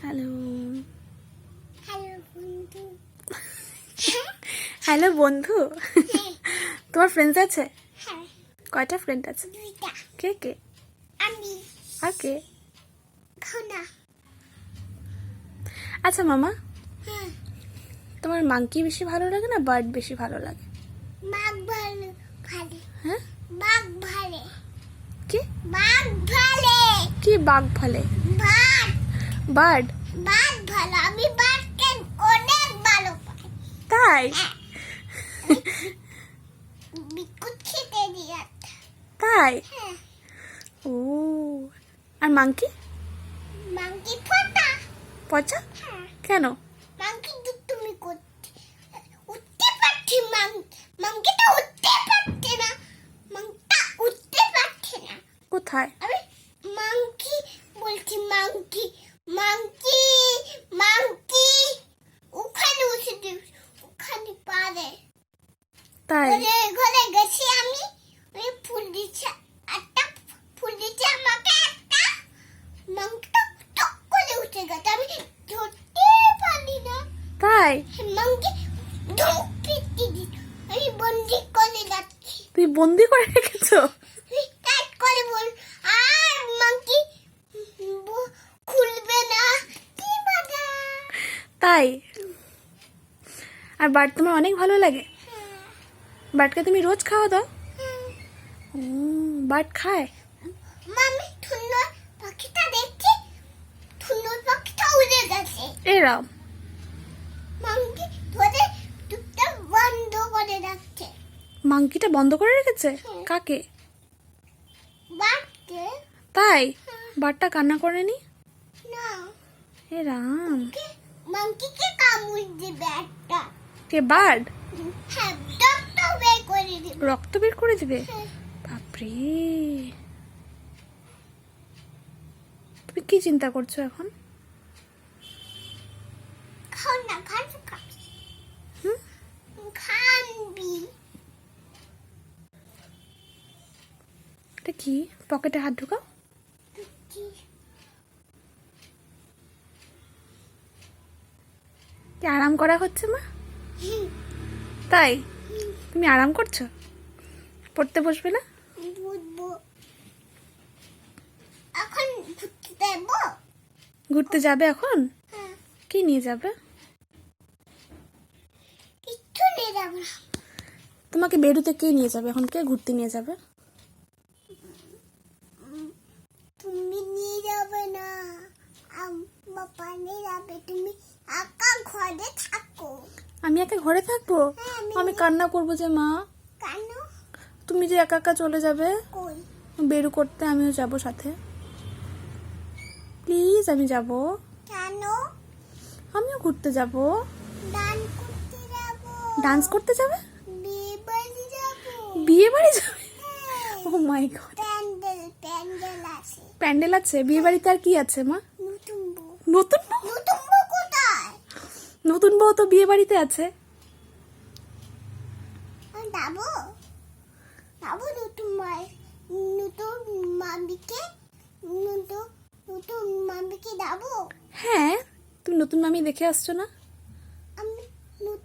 Hello hello বন্ধু। Hello বন্ধু। তোমার ফ্রেন্ডস আছে? হ্যাঁ, কয়টা ফ্রেন্ড আছে? দুইটা। কে কে? আমি আর কে? খোনা। আচ্ছা মামা, হ্যাঁ, তোমার মাংকি বেশি ভালো লাগে না বার্ড বেশি ভালো লাগে? বাঘ ভালো ভালে। হ্যাঁ, বাঘ ভালে। কি বাঘ ভালে। কি বাঘ ভালে? বাঘ বার্ড? বাঘ ভালো। আমি বাঘকে অনেক ভালো পাই। তাই? হ্যাঁ, বিকুট খেতে দিয়ে। তাই? হ্যাঁ, ও, আর মাংকি? মাংকি ফটা। পচা? হ্যাঁ, কেন? মাংকি তুমি করতে উঠতে পারছি। মাংকিটা উঠতে পারছে না। মাংটা উঠতে পারছে না। কোথায়? আমি মাংকি বলছি। মাংকি মাংকি মাংকি ওখানে উঠে দিস। ওখানে পারে। তাই? ঘরে ঘরে গেছি আমি। ওই ফুল দিচ্ছে। একটা ফুল দিচ্ছে আমাকে একটা। মাংকিটা টক করে উঠে গেছে। আমি ধরতে পারি না। তাই? মাংকি ধুম পিটি দি। আমি বন্দি করে যাচ্ছি। তুই বন্দি করে রেখেছো? টাইট করে বল। আর মাংকি খুলবে না। কি বাধা। তাই? আর বার্ড তোমার অনেক ভালো লাগে? বার্ডকে তুমি রোজ খাওয়া দাও? বার্ড খায়? মামি থুন্নর পাখিটা দেখছি। থুন্নর পাখিটা উড়ে গেছে। এরা মাংকি ধরে টুকটা বন্ধ করে রাখছে। মাংকিটা বন্ধ করে রেখেছে? কাকে? বাঘকে তাই? বার্ডটা কান্না করেনি? না। এ রাম, মাংকিকে কামড় দিবে একটা। কে বার্ড? হ্যাঁ, ডক্টর বের করে দিবে। রক্ত বের করে দিবে? হ্যাঁ। বাপরে, তুমি কি চিন্তা করছো এখন? খাও না, খাবি হুম? খানবি। এটা কি? পকেটে হাত ঢুকাও। কি আরাম করা হচ্ছে মা? তাই? তুমি আরাম করছো? পড়তে বসবে না? বুঝবো। এখন ঘুরতে যাবো। ঘুরতে যাবে এখন? হ্যাঁ, কি নিয়ে যাবে? কিচ্ছু নিয়ে যাবো না। তোমাকে বেরুতে কে নিয়ে যাবে এখন? কে ঘুরতে নিয়ে যাবে? তুমি নিয়ে যাবে না। বাবা নিয়ে যাবে। তুমি একা ঘরে থাকো। আমি একা ঘরে থাকবো? হ্যাঁ, আমি কান্না করবো যে মা, কেন? তুমি যে একা একা চলে যাবে কই? বেরু করতে, আমিও যাব সাথে। প্লিজ, আমি যাব। কেন? আমিও ঘুরতে যাব। ডান করতে যাবো। ডান্স করতে যাবে? বিয়ে বাড়ি যাবো। বিয়ে বাড়ি যাবে? হ্যাঁ, ও মাই গড, প্যান্ডেল আছে। প্যান্ডেল আছে? বিয়ে বাড়িতে আর কি আছে মা? নতুন বউ। নতুন বউ? নতুন বউ কোথায়? নতুন বউ তো বিয়ে বাড়িতে আছে। যাবো। যাবো নতুন নতুন মামিকে। নতুন মামিকে যাবো। হ্যাঁ, তুমি নতুন মামি দেখে আসছো না? আমি নতুন